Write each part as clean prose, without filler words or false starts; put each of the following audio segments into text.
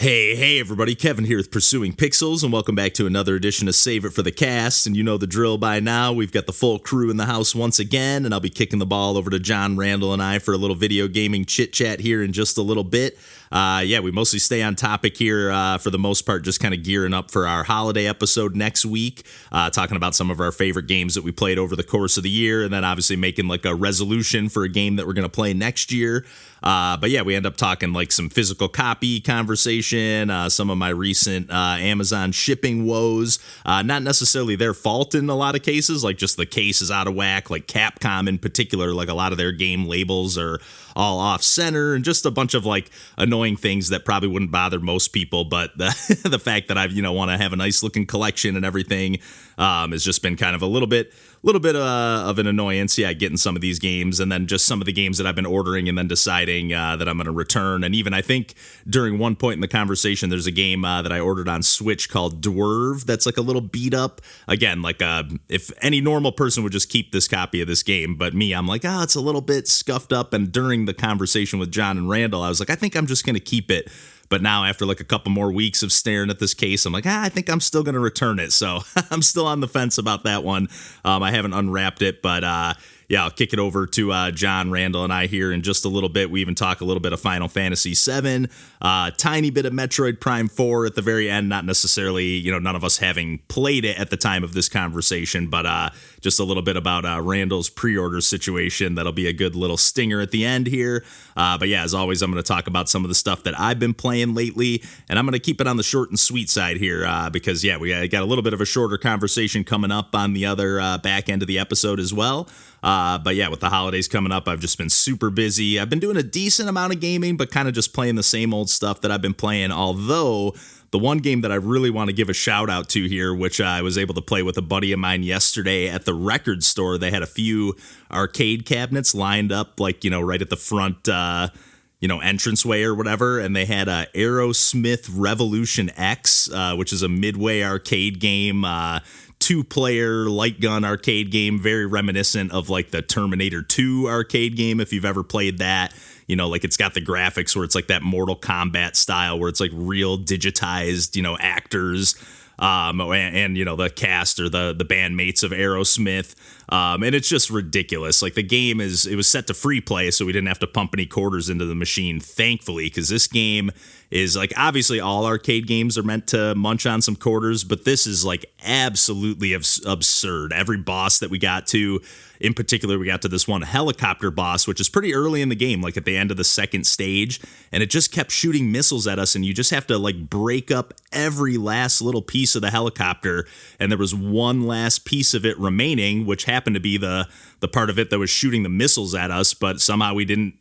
Hey, everybody, Kevin here with Pursuing Pixels, and welcome back to another edition of Save It for the Cast, and you know the drill by now. We've got the full crew in the house once again, and I'll be kicking the ball over to John, Randall, and I for a little video gaming chit-chat here in just a little bit. We mostly stay on topic here for the most part, just kind of gearing up for our holiday episode next week, talking about some of our favorite games that we played over the course of the year, and then obviously making like a resolution for a game that we're going to play next year. We end up talking like some physical copy conversation, some of my recent Amazon shipping woes, not necessarily their fault in a lot of cases, like just the case is out of whack, like Capcom in particular, like a lot of their game labels are all off center and just a bunch of like annoying things that probably wouldn't bother most people. But the fact that I've, want to have a nice looking collection and everything has just been kind of a little bit of an annoyance, getting some of these games, and then just some of the games that I've been ordering and then deciding that I'm going to return. And even I think during one point in the conversation, there's a game that I ordered on Switch called Dwarve that's like a little beat up. Again, like if any normal person would just keep this copy of this game, but me, I'm like, it's a little bit scuffed up. And during the conversation with John and Randall, I was like, I think I'm just going to keep it. But now after like a couple more weeks of staring at this case, I'm like, I think I'm still going to return it. So I'm still on the fence about that one. I haven't unwrapped it, but I'll kick it over to John, Randall, and I here in just a little bit. We even talk a little bit of Final Fantasy VII, tiny bit of Metroid Prime 4 at the very end, not necessarily, none of us having played it at the time of this conversation, but just a little bit about Randall's pre-order situation. That'll be a good little stinger at the end here. As always, I'm going to talk about some of the stuff that I've been playing lately, and I'm going to keep it on the short and sweet side here because, we got a little bit of a shorter conversation coming up on the other back end of the episode as well. With the holidays coming up, I've just been super busy. I've been doing a decent amount of gaming, but kind of just playing the same old stuff that I've been playing. Although the one game that I really want to give a shout out to here, which I was able to play with a buddy of mine yesterday at the record store, they had a few arcade cabinets lined up, like, right at the front, entranceway or whatever. And they had Aerosmith Revolution X, which is a Midway arcade game, 2-player light gun arcade game, very reminiscent of like the Terminator 2 arcade game, if you've ever played that. It's got the graphics where it's like that Mortal Kombat style where it's like real digitized, actors and the cast or the bandmates of Aerosmith. And it's just ridiculous. Like the game it was set to free play, so we didn't have to pump any quarters into the machine, thankfully, because this game is like, obviously all arcade games are meant to munch on some quarters, but this is like absolutely absurd. Every boss that we got to, in particular, we got to this one helicopter boss, which is pretty early in the game, like at the end of the second stage, and it just kept shooting missiles at us, and you just have to like break up every last little piece of the helicopter, and there was one last piece of it remaining, which happened to be the part of it that was shooting the missiles at us, but somehow we didn't,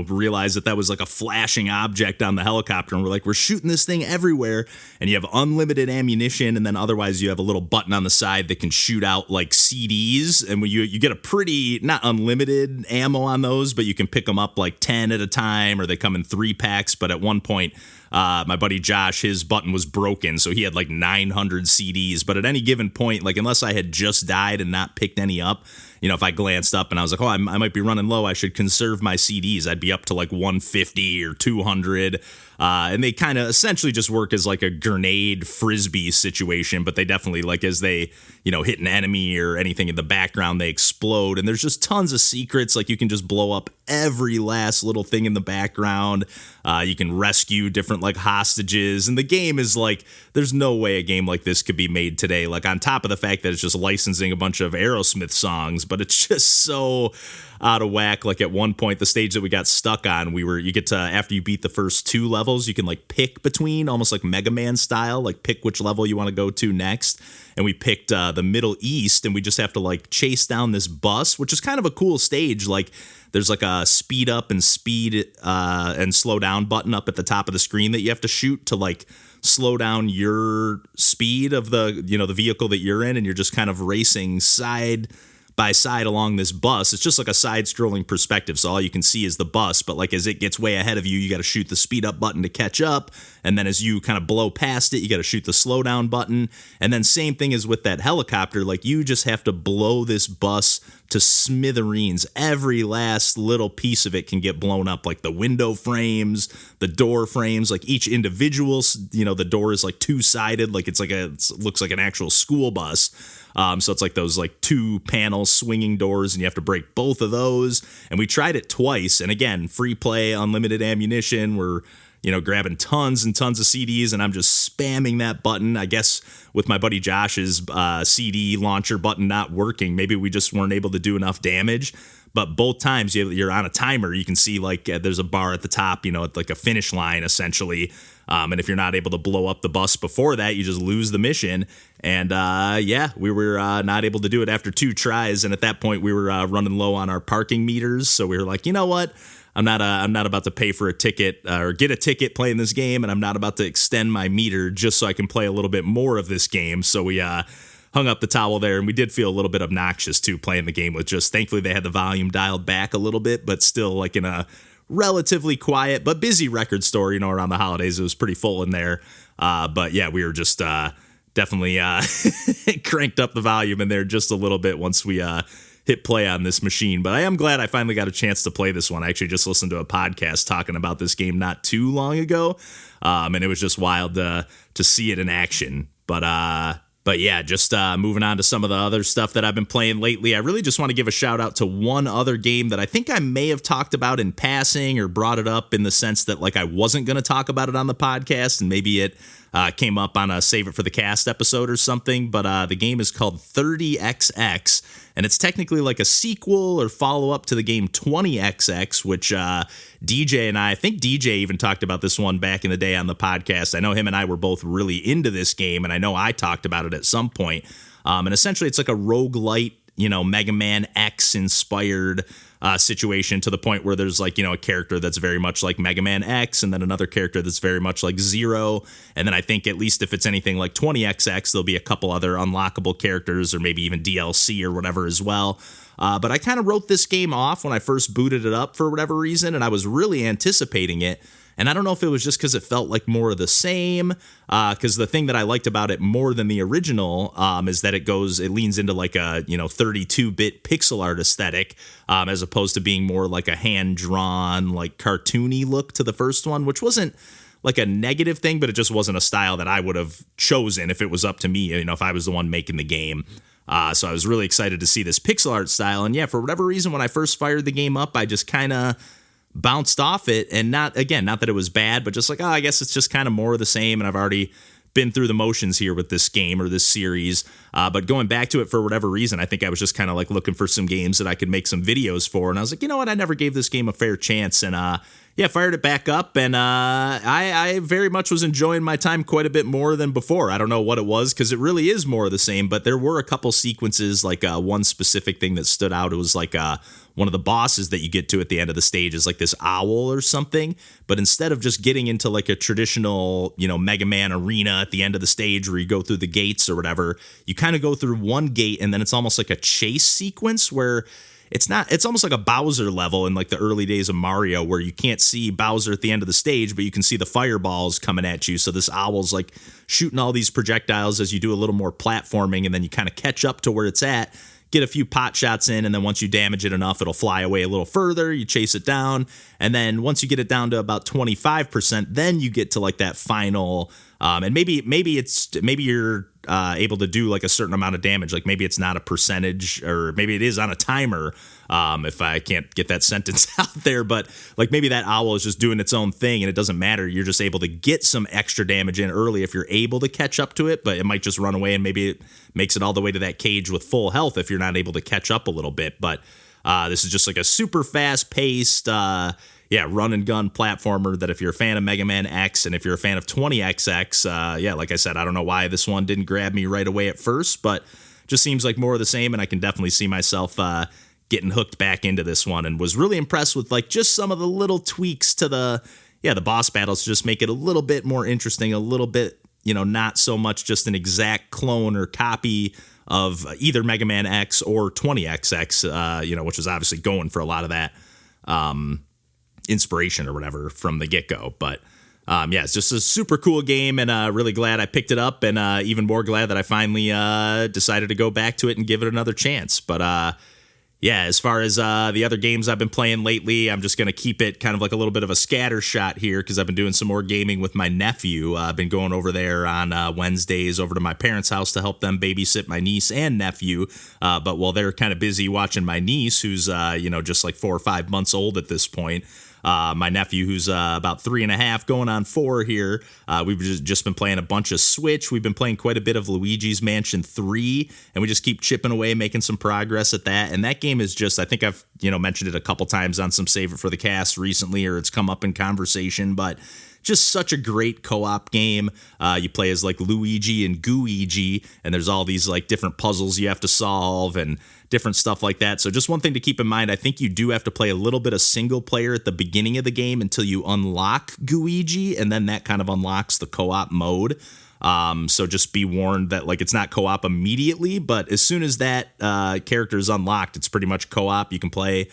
realize that was like a flashing object on the helicopter, and we're like, we're shooting this thing everywhere, and you have unlimited ammunition, and then otherwise you have a little button on the side that can shoot out like CDs, and when you get a pretty, not unlimited ammo on those, but you can pick them up like 10 at a time, or they come in 3 packs, but at one point, my buddy Josh, his button was broken, so he had like 900 CDs, but at any given point, like unless I had just died and not picked any up, if I glanced up and I was like, I might be running low, I should conserve my CDs, I'd be up to like 150 or 200. And they kind of essentially just work as like a grenade frisbee situation, but they definitely, like, as they, hit an enemy or anything in the background, they explode. And there's just tons of secrets. Like, you can just blow up every last little thing in the background. You can rescue different like hostages. And the game is like, there's no way a game like this could be made today. Like, on top of the fact that it's just licensing a bunch of Aerosmith songs, but it's just so out of whack. Like at one point, the stage that we got stuck on, you get to, after you beat the first 2 levels, you can like pick between, almost like Mega Man style, like pick which level you want to go to next. And we picked the Middle East, and we just have to like chase down this bus, which is kind of a cool stage. Like there's like a speed up and speed and slow down button up at the top of the screen that you have to shoot to like slow down your speed of the vehicle that you're in, and you're just kind of racing side by side along this bus. It's just like a side-scrolling perspective, so all you can see is the bus, but like as it gets way ahead of you, you got to shoot the speed up button to catch up, and then as you kind of blow past it, you got to shoot the slow down button. And then same thing as with that helicopter, like you just have to blow this bus to smithereens. Every last little piece of it can get blown up, like the window frames, the door frames, like each individual, the door is like two-sided, like it looks like an actual school bus. So it's like those like 2-panel swinging doors, and you have to break both of those. And we tried it twice, and again, free play, unlimited ammunition. We're grabbing tons and tons of CDs, and I'm just spamming that button. I guess with my buddy Josh's CD launcher button not working, maybe we just weren't able to do enough damage. But both times you're on a timer. You can see like there's a bar at the top, it's like a finish line essentially. And if you're not able to blow up the bus before that, you just lose the mission. And we were not able to do it after 2 tries. And at that point, we were running low on our parking meters. So we were like, you know what? I'm not about to pay for a ticket or get a ticket playing this game, and I'm not about to extend my meter just so I can play a little bit more of this game. So we hung up the towel there, and we did feel a little bit obnoxious too playing the game with just, thankfully they had the volume dialed back a little bit, but still like in a relatively quiet but busy record store, around the holidays. It was pretty full in there. But yeah, we were just definitely cranked up the volume in there just a little bit once we hit play on this machine. But I am glad I finally got a chance to play this one. I actually just listened to a podcast talking about this game not too long ago, and it was just wild to see it in action. But yeah, just moving on to some of the other stuff that I've been playing lately. I really just want to give a shout out to one other game that I think I may have talked about in passing or brought it up in the sense that like I wasn't going to talk about it on the podcast, and maybe it came up on a Save It for the Cast episode or something. But the game is called 30XX, and it's technically like a sequel or follow-up to the game 20XX, which DJ and I think DJ even talked about this one back in the day on the podcast. I know him and I were both really into this game, and I know I talked about it at some point. And essentially it's like a roguelite, Mega Man X inspired situation, to the point where there's like, a character that's very much like Mega Man X, and then another character that's very much like Zero. And then I think at least if it's anything like 20XX, there'll be a couple other unlockable characters or maybe even DLC or whatever as well. But I kind of wrote this game off when I first booted it up for whatever reason, and I was really anticipating it. And I don't know if it was just because it felt like more of the same, because the thing that I liked about it more than the original is that it leans into like a 32-bit pixel art aesthetic, as opposed to being more like a hand-drawn, like cartoony look to the first one, which wasn't like a negative thing, but it just wasn't a style that I would have chosen if it was up to me, if I was the one making the game. So I was really excited to see this pixel art style. And yeah, for whatever reason, when I first fired the game up, I just kind of bounced off it, and not that it was bad, but just like, I guess it's just kind of more of the same, and I've already been through the motions here with this game or this series. But going back to it for whatever reason, I think I was just kind of like looking for some games that I could make some videos for, and I was like, you know what, I never gave this game a fair chance, and fired it back up, and I very much was enjoying my time quite a bit more than before. I don't know what it was, because it really is more of the same, but there were a couple sequences, like one specific thing that stood out. It was like one of the bosses that you get to at the end of the stage is like this owl or something, but instead of just getting into like a traditional, Mega Man arena at the end of the stage where you go through the gates or whatever, you kind of go through one gate, and then it's almost like a chase sequence where it's almost like a Bowser level in like the early days of Mario, where you can't see Bowser at the end of the stage, but you can see the fireballs coming at you. So this owl's like shooting all these projectiles as you do a little more platforming, and then you kind of catch up to where it's at, get a few pot shots in, and then once you damage it enough, it'll fly away a little further. You chase it down, and then once you get it down to about 25%, then you get to like that final, and maybe you're able to do like a certain amount of damage. Like maybe it's not a percentage, or maybe it is on a timer, if I can't get that sentence out there, but like maybe that owl is just doing its own thing and it doesn't matter. You're just able to get some extra damage in early if you're able to catch up to it, but it might just run away, and maybe it makes it all the way to that cage with full health if you're not able to catch up a little bit. But this is just like a super fast paced, run and gun platformer that if you're a fan of Mega Man X and if you're a fan of 20XX, like I said, I don't know why this one didn't grab me right away at first, but just seems like more of the same, and I can definitely see myself getting hooked back into this one, and was really impressed with like just some of the little tweaks to the boss battles to just make it a little bit more interesting, a little bit, not so much just an exact clone or copy of either Mega Man X or 20XX, which was obviously going for a lot of that inspiration or whatever from the get-go. But it's just a super cool game, and really glad I picked it up, and even more glad that I finally decided to go back to it and give it another chance. But Yeah, as far as the other games I've been playing lately, I'm just going to keep it kind of like a little bit of a scatter shot here because I've been doing some more gaming with my nephew. I've been going over there on Wednesdays over to my parents' house to help them babysit my niece and nephew. But while they're kind of busy watching my niece, who's, just like 4 or 5 months old at this point, my nephew, who's about 3.5, going on 4 here. We've just been playing a bunch of Switch. We've been playing quite a bit of Luigi's Mansion 3, and we just keep chipping away, making some progress at that. And that game is just, I think I've mentioned it a couple times on some Save It for the Cast recently, or it's come up in conversation, but just such a great co-op game. You play as like Luigi and Gooigi, and there's all these like different puzzles you have to solve and different stuff like that. So just one thing to keep in mind, I think you do have to play a little bit of single player at the beginning of the game until you unlock Gooigi, and then that kind of unlocks the co-op mode. So just be warned that like it's not co-op immediately, but as soon as that character is unlocked, it's pretty much co-op. You can play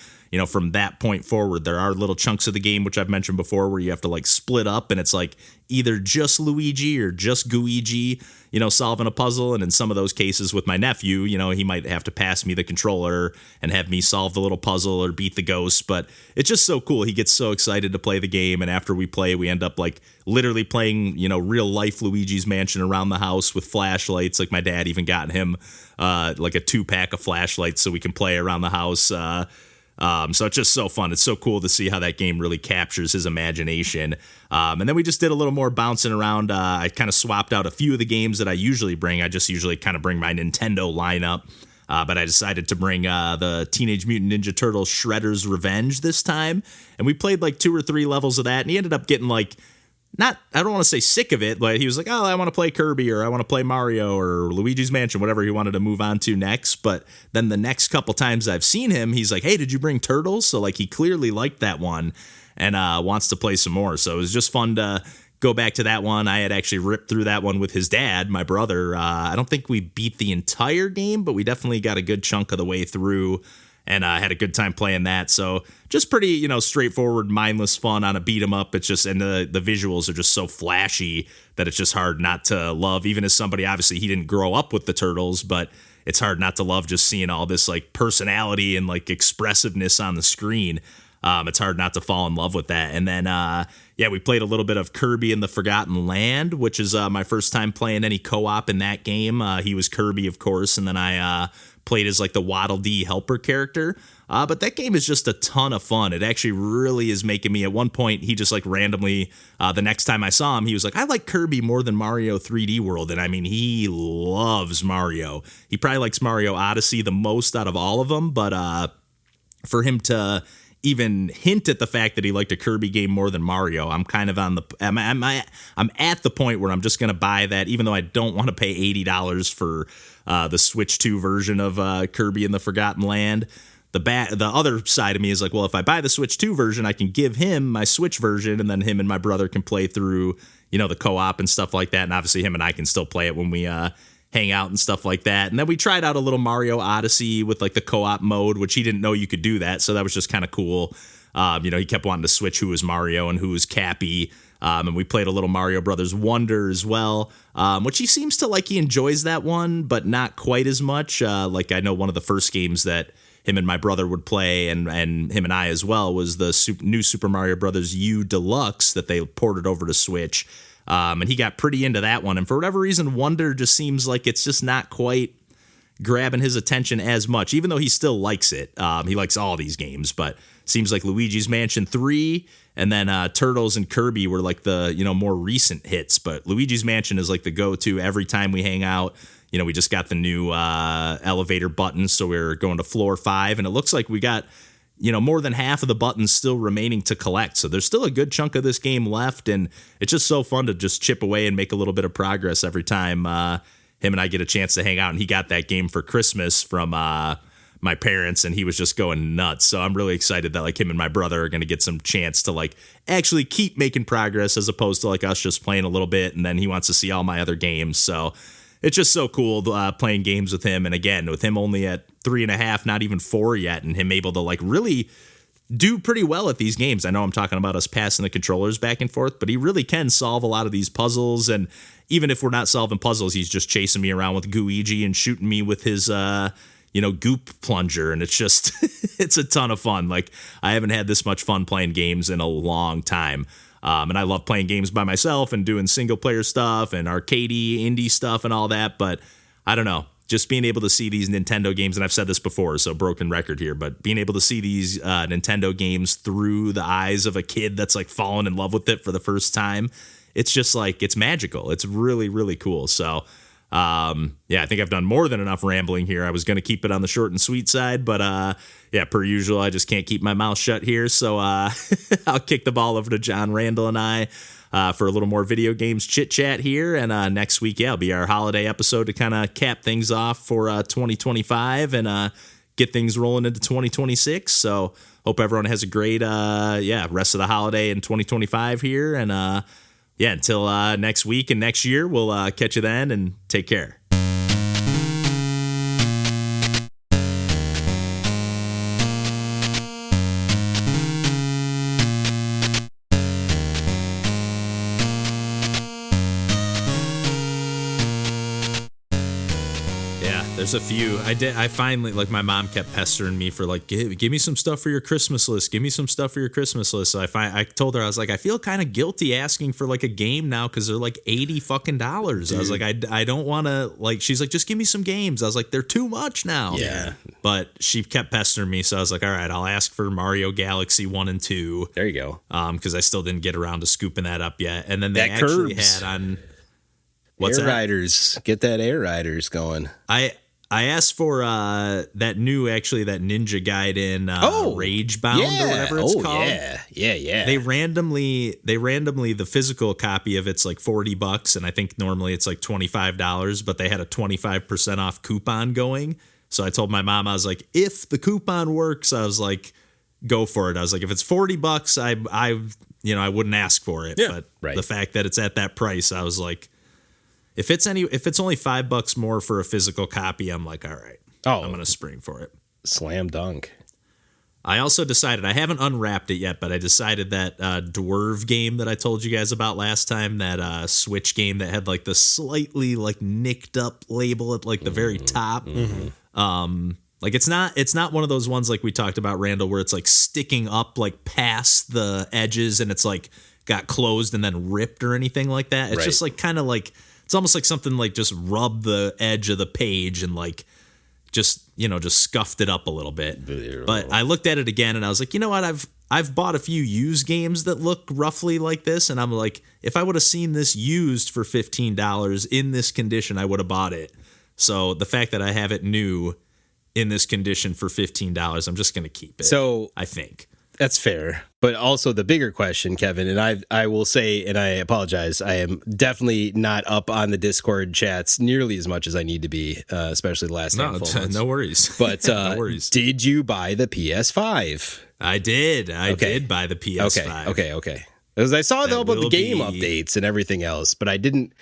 from that point forward. There are little chunks of the game, which I've mentioned before, where you have to like split up, and it's like either just Luigi or just Gooigi, solving a puzzle. And in some of those cases with my nephew, he might have to pass me the controller and have me solve the little puzzle or beat the ghost. But it's just so cool. He gets so excited to play the game. And after we play, we end up like literally playing, real life Luigi's Mansion around the house with flashlights. Like my dad even got him like a 2-pack of flashlights so we can play around the house. So it's just so fun. It's so cool to see how that game really captures his imagination. And then we just did a little more bouncing around. I kind of swapped out a few of the games that I usually bring. I just usually kind of bring my Nintendo lineup. But I decided to bring the Teenage Mutant Ninja Turtles Shredder's Revenge this time. And we played like 2 or 3 levels of that. And he ended up getting like, I don't want to say sick of it, but he was like, oh, I want to play Kirby, or I want to play Mario or Luigi's Mansion, whatever he wanted to move on to next. But then the next couple times I've seen him, he's like, hey, did you bring Turtles? So like he clearly liked that one and wants to play some more. So it was just fun to go back to that one. I had actually ripped through that one with his dad, my brother. I don't think we beat the entire game, but we definitely got a good chunk of the way through. And I had a good time playing that. So just pretty, straightforward, mindless fun on a beat 'em up. It's just, and the visuals are just so flashy that it's just hard not to love. Even as somebody, obviously, he didn't grow up with the Turtles, but it's hard not to love just seeing all this like personality and like expressiveness on the screen. It's hard not to fall in love with that. And then, we played a little bit of Kirby and the Forgotten Land, which is my first time playing any co-op in that game. He was Kirby, of course, and then I played as like the Waddle Dee helper character. But that game is just a ton of fun. It actually really is making me, at one point, he just like randomly, the next time I saw him, he was like, I like Kirby more than Mario 3D World. And I mean, he loves Mario. He probably likes Mario Odyssey the most out of all of them. But for him to even hint at the fact that he liked a Kirby game more than Mario, I'm kind of on the, I'm at the point where I'm just going to buy that, even though I don't want to pay $80 for the Switch 2 version of Kirby and the Forgotten Land. The other side of me is like, well, if I buy the Switch 2 version, I can give him my Switch version, and then him and my brother can play through, the co-op and stuff like that. And obviously him and I can still play it when we hang out and stuff like that. And then we tried out a little Mario Odyssey with like the co-op mode, which he didn't know you could do that. So that was just kind of cool. He kept wanting to switch who was Mario and who was Cappy. And we played a little Mario Brothers Wonder as well, which he seems to like. He enjoys that one, but not quite as much. Like I know one of the first games that him and my brother would play, and him and I as well, was the new Super Mario Brothers U Deluxe that they ported over to Switch. And he got pretty into that one. And for whatever reason, Wonder just seems like it's just not quite grabbing his attention as much, even though he still likes it. He likes all these games, but seems like Luigi's Mansion 3 and then Turtles and Kirby were like the, more recent hits. But Luigi's Mansion is like the go-to every time we hang out. We just got the new elevator buttons, so we're going to floor 5, and it looks like we got, more than half of the buttons still remaining to collect. So there's still a good chunk of this game left, and it's just so fun to just chip away and make a little bit of progress every time him and I get a chance to hang out. And he got that game for Christmas from my parents, and he was just going nuts. So I'm really excited that like him and my brother are going to get some chance to like actually keep making progress, as opposed to like us just playing a little bit and then he wants to see all my other games. So it's just so cool playing games with him. And again, with him only at 3.5, not even 4 yet, and him able to like really do pretty well at these games. I know I'm talking about us passing the controllers back and forth, but he really can solve a lot of these puzzles. And even if we're not solving puzzles, he's just chasing me around with Gooigi and shooting me with his goop plunger, and it's just it's a ton of fun. Like, I haven't had this much fun playing games in a long time. And I love playing games by myself and doing single player stuff and arcadey indie stuff and all that. But I don't know, just being able to see these Nintendo games, and I've said this before, so broken record here, but being able to see these Nintendo games through the eyes of a kid that's like fallen in love with it for the first time, it's just like, it's magical. It's really, really cool. So I think I've done more than enough rambling here. I was going to keep it on the short and sweet side, but per usual, I just can't keep my mouth shut here. So I'll kick the ball over to John, Randall, and I for a little more video games chit chat here. And next week, it'll be our holiday episode to kind of cap things off for 2025 and get things rolling into 2026. So hope everyone has a great rest of the holiday in 2025 here. And until next week and next year, we'll catch you then, and take care. There's a few. I finally, like, my mom kept pestering me for like, give me some stuff for your Christmas list. Give me some stuff for your Christmas list. So I told her, I was like, I feel kind of guilty asking for like a game now because they're like $80 fucking. I was like, I don't want to, like, she's like, just give me some games. I was like, they're too much now. Yeah. But she kept pestering me, so I was like, all right, I'll ask for Mario Galaxy 1 and 2. There you go. Because I still didn't get around to scooping that up yet. And then they that actually Curbs. had on Air Riders. Get that Air Riders going. I asked for that Ninja Gaiden Rage Bound or whatever it's called. Yeah. They randomly the physical copy of it's like $40, and I think normally it's like $25, but they had a 25% off coupon going. So I told my mom, I was like, if the coupon works, I was like, go for it. I was like, if it's $40, I wouldn't ask for it. Yeah, but the fact that it's at that price, I was like, if it's only $5 more for a physical copy, I'm like, all right, I'm gonna spring for it. Slam dunk. I also decided, I haven't unwrapped it yet, but I decided that Dwarf game that I told you guys about last time, that Switch game that had like the slightly like nicked up label at like the very top. Like it's not one of those ones like we talked about, Randall, where it's like sticking up like past the edges and it's like got closed and then ripped or anything like that. It's just like kind of like, it's almost like something like just rubbed the edge of the page and like just scuffed it up a little bit. But I looked at it again and I was like, you know what? I've bought a few used games that look roughly like this, and I'm like, if I would have seen this used for $15 in this condition, I would have bought it. So the fact that I have it new in this condition for $15, I'm just going to keep it. So I think that's fair. But also the bigger question, Kevin, and I will say, and I apologize, I am definitely not up on the Discord chats nearly as much as I need to be, especially the last handful of months. No worries. But no worries. Did you buy the PS5? I did. I did buy the PS5. Okay. Because I saw all about the game updates and everything else, but I didn't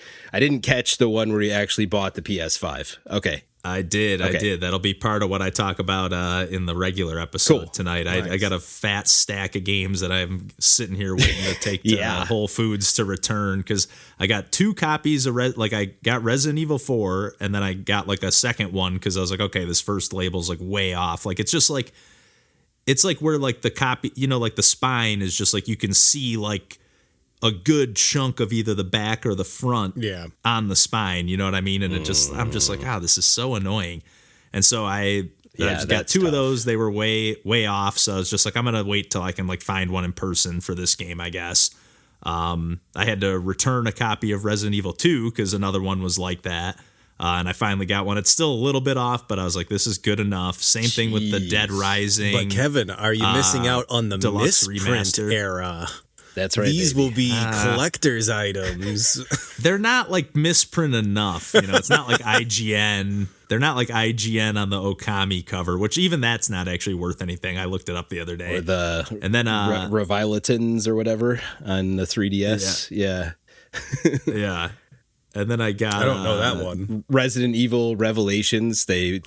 catch the one where you actually bought the PS5. Okay. I did. That'll be part of what I talk about in the regular episode tonight. Nice. I got a fat stack of games that I'm sitting here waiting to take to Whole Foods to return, because I got 2 copies of I got Resident Evil 4, and then I got like a second one because I was like, okay, this first label's like way off. Like it's just like, it's like where like the copy, like the spine is just like you can see like a good chunk of either the back or the front on the spine, you know what I mean? And I'm just like, this is so annoying. And so I got 2 of those. They were way off. So I was just like, I'm going to wait till I can like find one in person for this game, I guess. I had to return a copy of Resident Evil 2 because another one was like that. And I finally got one. It's still a little bit off, but I was like, this is good enough. Same thing with the Dead Rising. But Kevin, are you missing out on the Deluxe misprint remaster era? That's right. These will be collector's items. They're not like misprint enough. It's not like IGN. They're not like IGN on the Okami cover, which even that's not actually worth anything. I looked it up the other day. Or Revilatins or whatever on the 3DS. Yeah. Yeah. And then I don't know that one. Resident Evil Revelations. They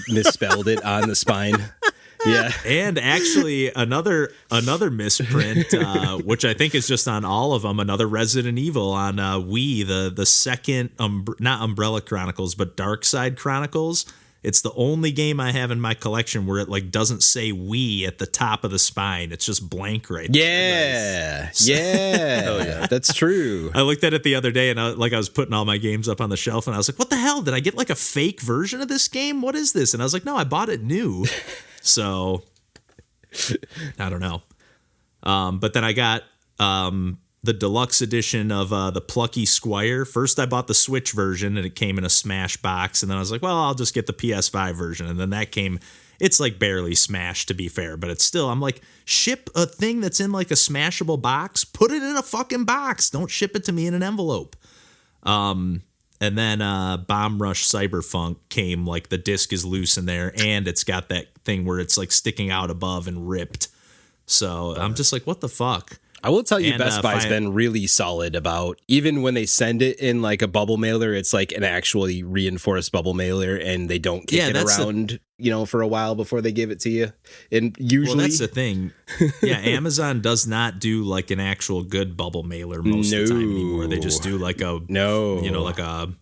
misspelled it on the spine. Yeah. And actually another misprint, which I think is just on all of them, another Resident Evil on Wii, the second, not Umbrella Chronicles, but Dark Side Chronicles. It's the only game I have in my collection where it like doesn't say Wii at the top of the spine. It's just blank right there. Yeah. That's true. I looked at it the other day and I was putting all my games up on the shelf and I was like, what the hell? Did I get like a fake version of this game? What is this? And I was like, no, I bought it new. So I don't know. But then I got the deluxe edition of the Plucky Squire. First, I bought the Switch version, and it came in a Smash box. And then I was like, well, I'll just get the PS5 version. And then that came, it's like barely Smash, to be fair. But it's still, I'm like, ship a thing that's in like a smashable box. Put it in a fucking box. Don't ship it to me in an envelope. And then Bomb Rush Cyberpunk came, like the disc is loose in there. And it's got that thing where it's like sticking out above and ripped. So I'm just like, what the fuck? I will tell you, Best Buy's been really solid about, even when they send it in like a bubble mailer, it's like an actually reinforced bubble mailer, and they don't kick it around, for a while before they give it to you. And usually, well, that's the thing. Yeah, Amazon does not do like an actual good bubble mailer most of the time anymore. They just do like a like a,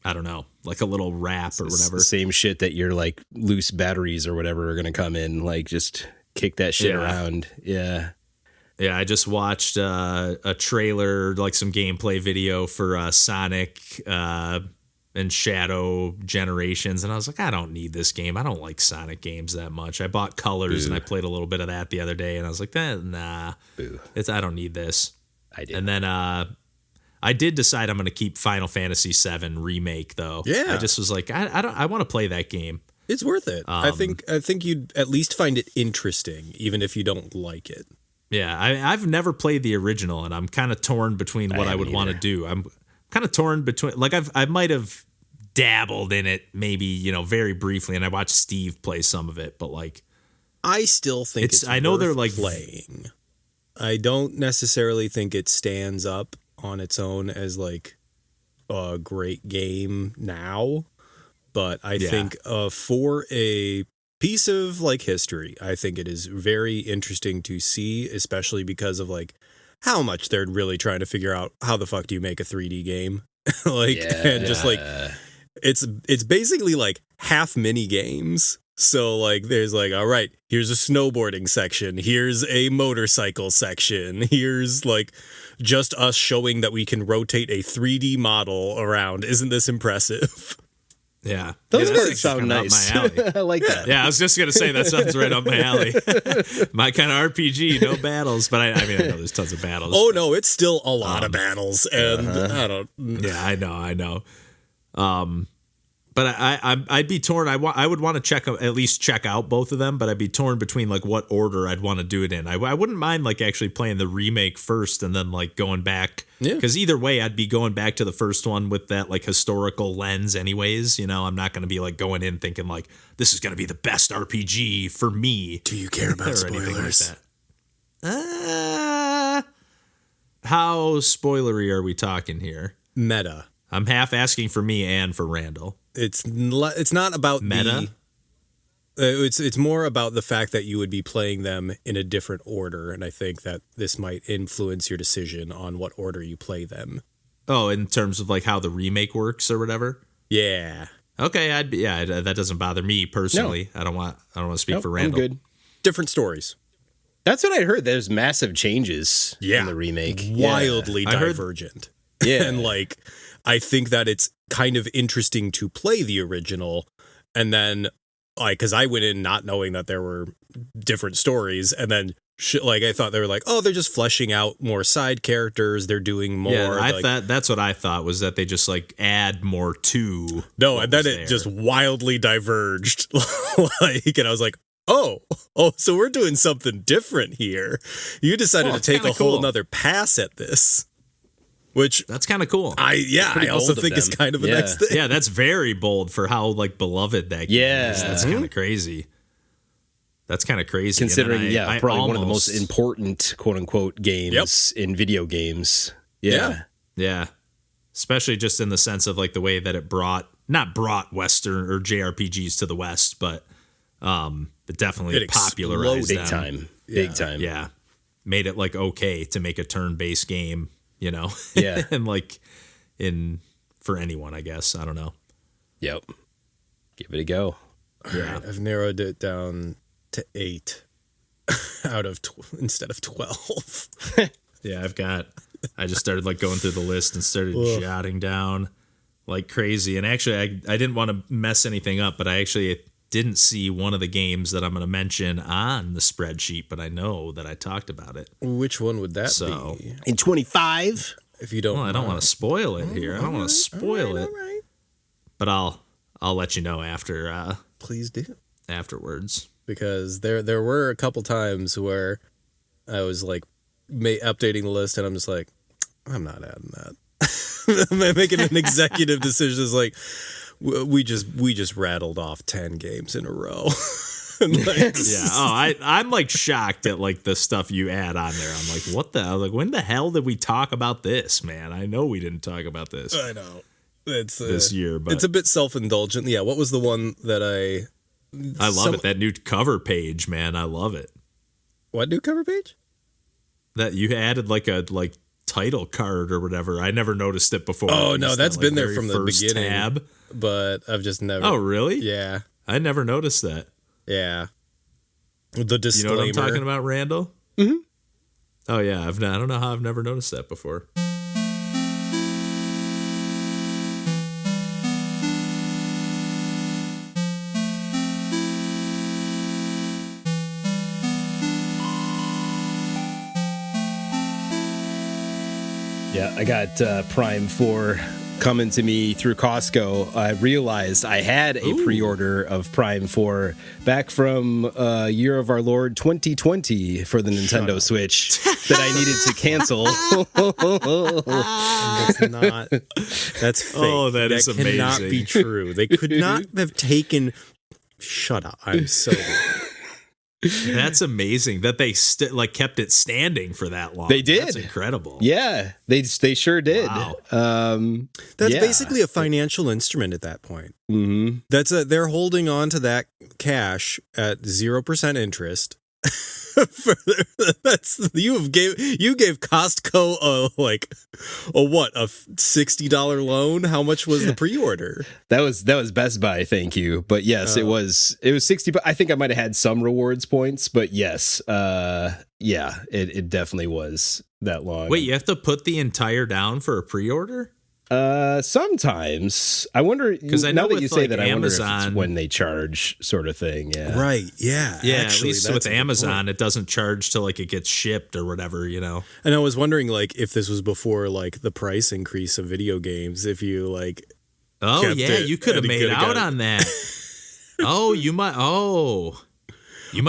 I don't know, like a little wrap or whatever. The same shit that your like loose batteries or whatever are going to come in. Like just kick that shit around. Yeah. Yeah, I just watched a trailer, like some gameplay video for Sonic and Shadow Generations, and I was like, I don't need this game. I don't like Sonic games that much. I bought Colors, and I played a little bit of that the other day, and I was like, nah, I don't need this. I did. And then I did decide I'm going to keep Final Fantasy VII Remake, though. Yeah. I just was like, I want to play that game. It's worth it. I think you'd at least find it interesting, even if you don't like it. Yeah, I've never played the original, and I'm kind of torn between what I would want to do. I'm kind of torn between, like I might have dabbled in it, maybe very briefly, and I watched Steve play some of it, but like I still think it's I know worth they're like playing. I don't necessarily think it stands up on its own as like a great game now, but I think for a piece of like history, I think it is very interesting to see, especially because of like how much they're really trying to figure out how the fuck do you make a 3D game. And just like it's basically like half mini games. So like there's like, all right, here's a snowboarding section, here's a motorcycle section, here's like just us showing that we can rotate a 3D model around. Isn't this impressive? Yeah. Those words sound nice. Up my alley. I like that. Yeah, I was just going to say that sounds right up my alley. My kind of RPG, no battles, but I mean, I know there's tons of battles. Oh, no, it's still a lot of battles, and I don't... Yeah, I know. But I'd be torn. I would want to at least check out both of them, but I'd be torn between like what order I'd want to do it in. I wouldn't mind like actually playing the remake first and then like going back. Yeah. Because either way, I'd be going back to the first one with that like historical lens anyways. I'm not going to be like going in thinking like this is going to be the best RPG for me. Do you care about spoilers? Like that. How spoilery are we talking here? Meta. I'm half asking for me and for Randall. It's not about meta. It's more about the fact that you would be playing them in a different order, and I think that this might influence your decision on what order you play them. Oh, in terms of like how the remake works or whatever. Yeah. Okay. That doesn't bother me personally. No. I don't want to speak for Randall. I'm good. Different stories. That's what I heard. There's massive changes in the remake. Wildly divergent. Yeah. And like, I think that it's kind of interesting to play the original, and then like, because I went in not knowing that there were different stories, and then like I thought they were like, oh, they're just fleshing out more side characters, they're doing more. Yeah, I thought that's what I thought, was that they just like add more to. No, and then it just wildly diverged, like, and I was like, oh, so we're doing something different here. You decided to take a whole nother pass at this. Which that's kind of cool. I also think is kind of a nice thing. Yeah, that's very bold for how like beloved that game is. That's kind of crazy. That's kind of crazy. Considering, probably one of the most important quote unquote games in video games. Yeah. Especially just in the sense of like the way that it not brought Western or JRPGs to the West, but it definitely popularized them. Big time. Yeah. Made it like okay to make a turn-based game. Yeah. And like for anyone, I guess. I don't know. Yep. Give it a go. Yeah, I've narrowed it down to 8 out of instead of 12. Yeah, I just started like going through the list and started jotting down like crazy. And actually, I didn't want to mess anything up, but I actually didn't see one of the games that I'm going to mention on the spreadsheet, but I know that I talked about it. Which one would that be? In 25? If you don't, I don't want to spoil it here. I don't want to spoil it. All right. But I'll let you know after. Please do. Afterwards, because there were a couple times where I was like updating the list, and I'm just like, I'm not adding that. I'm making an executive decision. It's like we just rattled off 10 games in a row. Like, yeah. Oh, I'm like shocked at like the stuff you add on there. I'm like, what the hell? Like, when the hell did we talk about this, man? I know we didn't talk about this. I know it's this year, but it's a bit self-indulgent. Yeah. What was the one that I love it. That new cover page, man. I love it. What new cover page? That you added like a title card or whatever. I never noticed it before. Oh no, that's been there from the beginning. Tab. But I've just never. Oh really? Yeah. I never noticed that. Yeah. The disclaimer. You know what I'm talking about, Randall? Mm-hmm. Oh yeah, I don't know how I've never noticed that before. Yeah, I got Prime 4 coming to me through Costco. I realized I had a pre-order of Prime 4 back from year of our Lord 2020 for the Nintendo Switch that I needed to cancel. That's fake. Oh, that is amazing. That cannot be true. They could not have taken... Shut up. I'm so... That's amazing that they kept it standing for that long. They did. That's incredible. Yeah, they sure did. Wow. That's basically a financial instrument at that point. Mm-hmm. They're holding on to that cash at 0% interest. You gave Costco a $60 loan. How much was the pre-order? That was Best Buy, thank you. But yes, it was 60. But I think I might have had some rewards points. But yes, it definitely was that long. Wait, you have to put the entire down for a pre-order? Sometimes I wonder, because I know that you say that, Amazon, I wonder if it's when they charge, sort of thing. Yeah, right. Yeah, actually, at least with Amazon, it doesn't charge till like it gets shipped or whatever, you know. And I was wondering, like, if this was before like the price increase of video games, if you like. Oh yeah, you could have made out on that. You might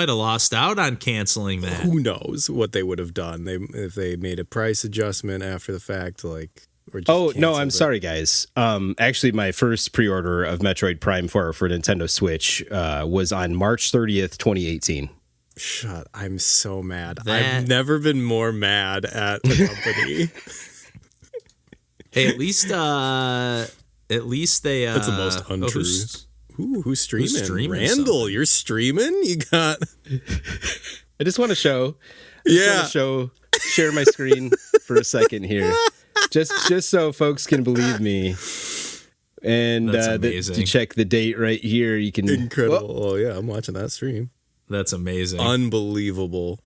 have lost out on canceling that. Who knows what they would have done? If they made a price adjustment after the fact, like. No, I'm sorry, guys. Actually, my first pre-order of Metroid Prime 4 for Nintendo Switch was on March 30th, 2018. Shut! I'm so mad. I've never been more mad at the company. Hey, at least they. That's the most untrue. Who's streaming? Randall, something. You're streaming? You got... I just want to show... Share my screen for a second here. Just so folks can believe me. And to check the date right here, you can... Incredible. Oh, yeah, I'm watching that stream. That's amazing. Unbelievable.